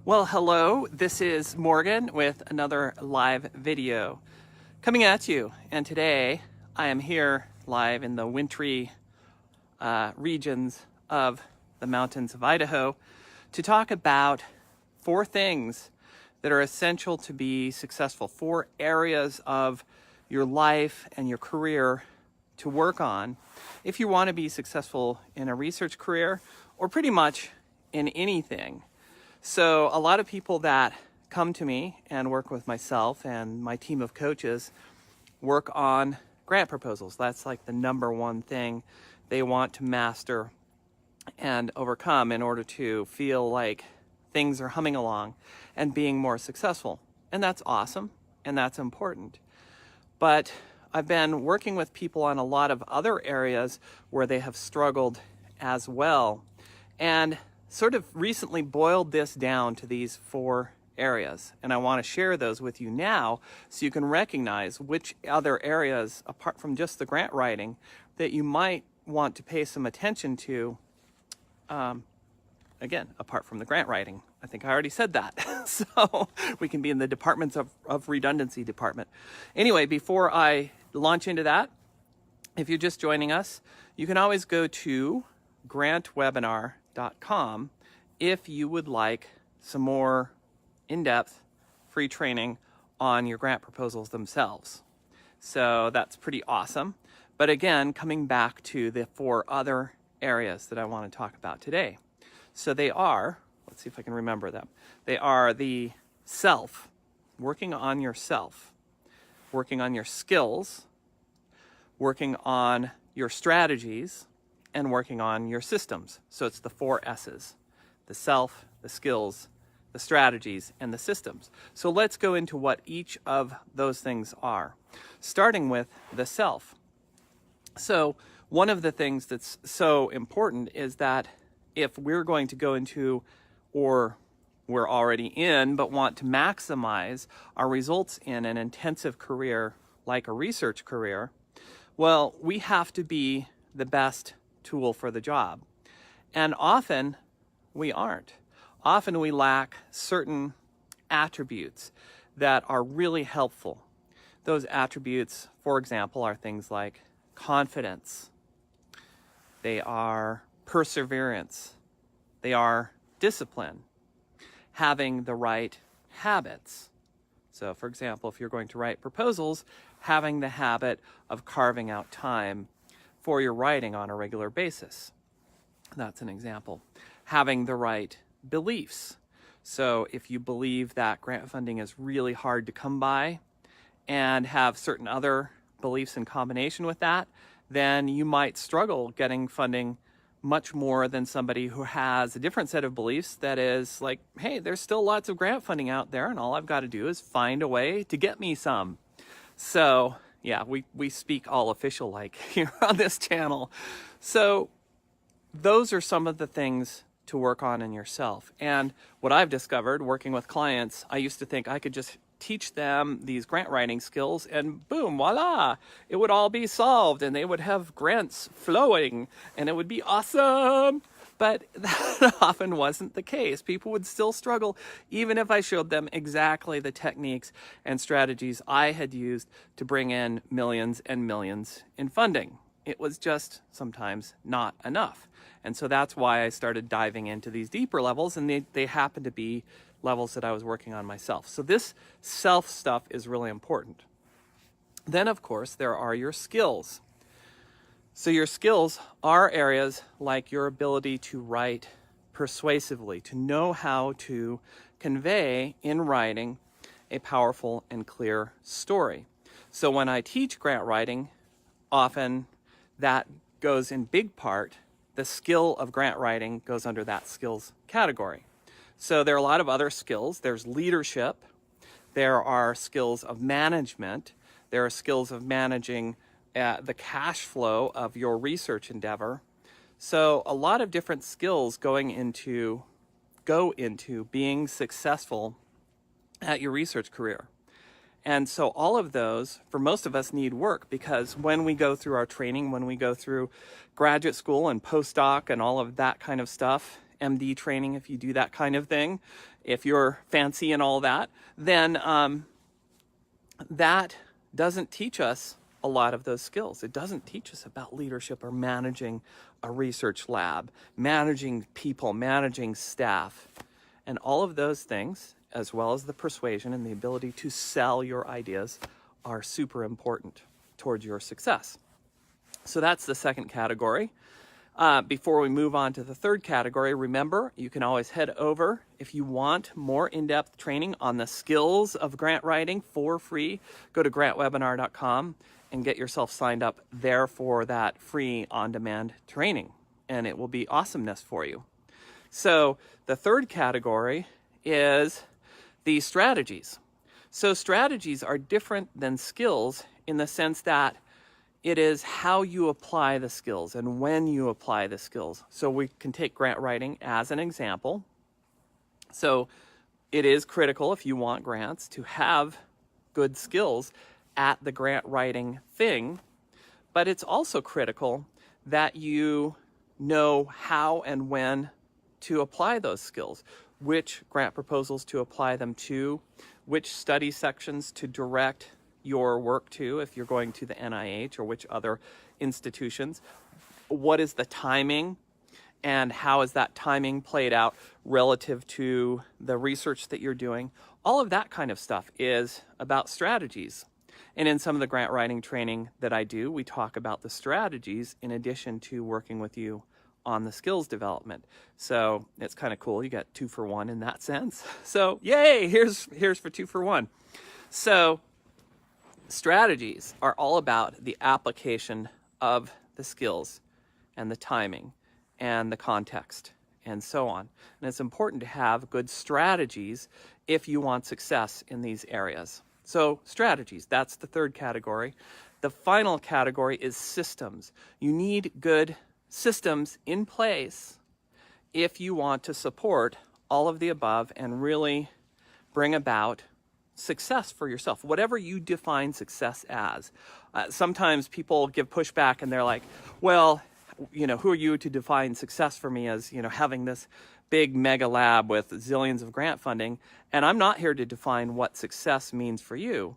Well, hello, this is Morgan with another live video coming at you. And today I am here live in the wintry regions of the mountains of Idaho to talk about 4 things that are essential to be successful, 4 areas of your life and your career to work on if you want to be successful in a research career or pretty much in anything. So a lot of people that come to me and work with myself and my team of coaches work on grant proposals. That's like the number one thing they want to master and overcome in order to feel like things are humming along and being more successful. And that's awesome and that's important. But I've been working with people on a lot of other areas where they have struggled as well, and sort of recently boiled this down to these 4 areas. And I want to share those with you now so you can recognize which other areas, apart from just the grant writing, that you might want to pay some attention to. Again, apart from the grant writing. I think I already said that. So we can be in the departments of redundancy department. Anyway, before I launch into that, if you're just joining us, you can always go to grantwebinar.com if you would like some more in-depth free training on your grant proposals themselves. So that's pretty awesome. But again, coming back to the 4 other areas that I want to talk about today. So they are, let's see if I can remember them. They are the self, working on yourself, working on your skills, working on your strategies, and working on your systems. So it's the 4 S's: the self, the skills, the strategies, and the systems. So let's go into what each of those things are, starting with the self. So one of the things that's so important is that if we're going to go into, or we're already in, but want to maximize our results in an intensive career like a research career, well, we have to be the best tool for the job. And often we aren't. Often we lack certain attributes that are really helpful. Those attributes, for example, are things like confidence. They are perseverance. They are discipline. Having the right habits. So, for example, if you're going to write proposals, having the habit of carving out time for your writing on a regular basis. That's an example. Having the right beliefs. So if you believe that grant funding is really hard to come by and have certain other beliefs in combination with that, then you might struggle getting funding much more than somebody who has a different set of beliefs that is like, hey, there's still lots of grant funding out there and all I've got to do is find a way to get me some. So yeah, we speak all official like here on this channel. So those are some of the things to work on in yourself. And what I've discovered working with clients, I used to think I could just teach them these grant writing skills and boom, voila, it would all be solved and they would have grants flowing and it would be awesome. But that often wasn't the case. People would still struggle even if I showed them exactly the techniques and strategies I had used to bring in millions and millions in funding. It was just sometimes not enough. And so that's why I started diving into these deeper levels, and they happen to be levels that I was working on myself. So this self stuff is really important. Then, of course, there are your skills. So your skills are areas like your ability to write persuasively, to know how to convey in writing a powerful and clear story. So when I teach grant writing, often that goes in big part, the skill of grant writing goes under that skills category. So there are a lot of other skills. There's leadership. There are skills of management. There are skills of managing the cash flow of your research endeavor. So a lot of different skills go into being successful at your research career. And so all of those, for most of us, need work, because when we go through our training, when we go through graduate school and postdoc and all of that kind of stuff, MD training, if you do that kind of thing, if you're fancy and all that, then that doesn't teach us a lot of those skills. It doesn't teach us about leadership or managing a research lab, managing people, managing staff, and all of those things, as well as the persuasion and the ability to sell your ideas, are super important towards your success. So that's the second category. Before we move on to the third category, remember, you can always head over if you want more in-depth training on the skills of grant writing for free. Go to grantwebinar.com and get yourself signed up there for that free on-demand training, and it will be awesomeness for you. So the third category is the strategies. So strategies are different than skills in the sense that it is how you apply the skills and when you apply the skills. So we can take grant writing as an example. So it is critical, if you want grants, to have good skills at the grant writing thing, but it's also critical that you know how and when to apply those skills, which grant proposals to apply them to, which study sections to direct your work to if you're going to the NIH or which other institutions. What is the timing and how is that timing played out relative to the research that you're doing? All of that kind of stuff is about strategies. And in some of the grant writing training that I do, we talk about the strategies in addition to working with you on the skills development. So it's kind of cool. You got 2 for 1 in that sense. So yay, here's for 2 for 1. So strategies are all about the application of the skills and the timing and the context and so on. And it's important to have good strategies if you want success in these areas. So strategies, that's the third category. The final category is systems. You need good systems in place if you want to support all of the above and really bring about success for yourself, whatever you define success as. Sometimes people give pushback and they're like, well, who are you to define success for me as, having this big mega lab with zillions of grant funding? And I'm not here to define what success means for you.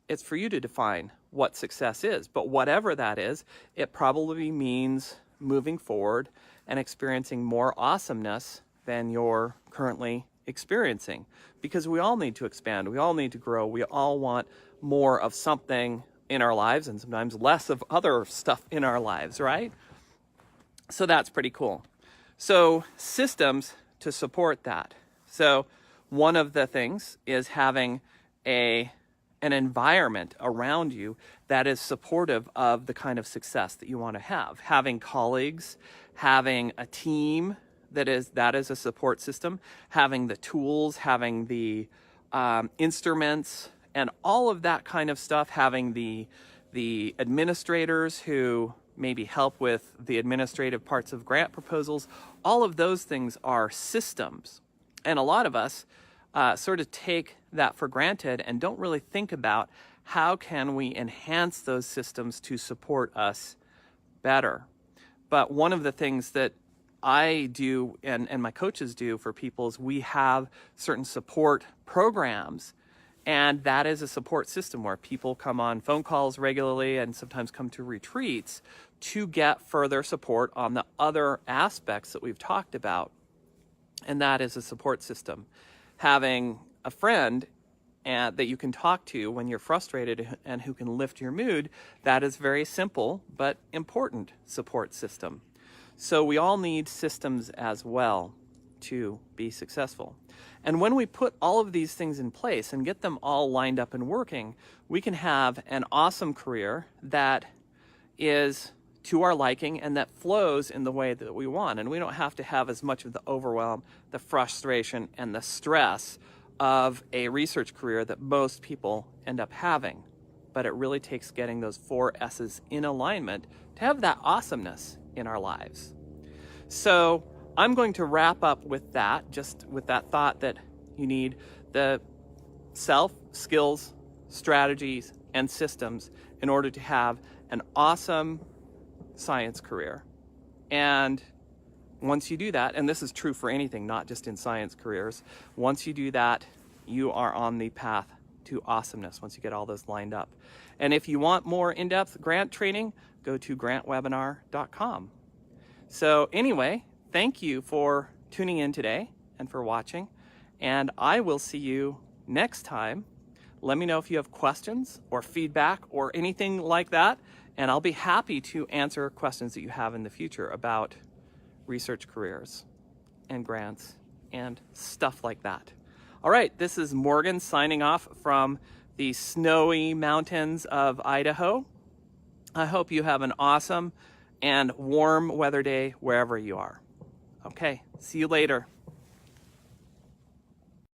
It's for you to define what success is. But whatever that is, it probably means moving forward and experiencing more awesomeness than you're currently experiencing, because we all need to expand, we all need to grow, we all want more of something in our lives and sometimes less of other stuff in our lives, right? So that's pretty cool. So systems to support that. So one of the things is having an environment around you that is supportive of the kind of success that you want to have. Having colleagues, having a team that is a support system, having the tools, having the instruments, and all of that kind of stuff, having the administrators who maybe help with the administrative parts of grant proposals. All of those things are systems. And a lot of us sort of take that for granted and don't really think about how can we enhance those systems to support us better. But one of the things that I do and my coaches do for people is we have certain support programs, and that is a support system where people come on phone calls regularly and sometimes come to retreats to get further support on the other aspects that we've talked about. And that is a support system. Having a friend that you can talk to when you're frustrated and who can lift your mood, that is very simple but important support system. So we all need systems as well to be successful. And when we put all of these things in place and get them all lined up and working, we can have an awesome career that is to our liking and that flows in the way that we want. And we don't have to have as much of the overwhelm, the frustration, and the stress of a research career that most people end up having. But it really takes getting those 4 S's in alignment to have that awesomeness in our lives. So I'm going to wrap up with that, just with that thought that you need the self, skills, strategies, and systems in order to have an awesome science career. And once you do that, and this is true for anything, not just in science careers, once you do that, you are on the path to awesomeness once you get all those lined up. And if you want more in-depth grant training, go to grantwebinar.com. So anyway, thank you for tuning in today and for watching, and I will see you next time. Let me know if you have questions or feedback or anything like that, and I'll be happy to answer questions that you have in the future about research careers and grants and stuff like that. All right, this is Morgan signing off from the snowy mountains of Idaho. I hope you have an awesome and warm weather day wherever you are. Okay, see you later.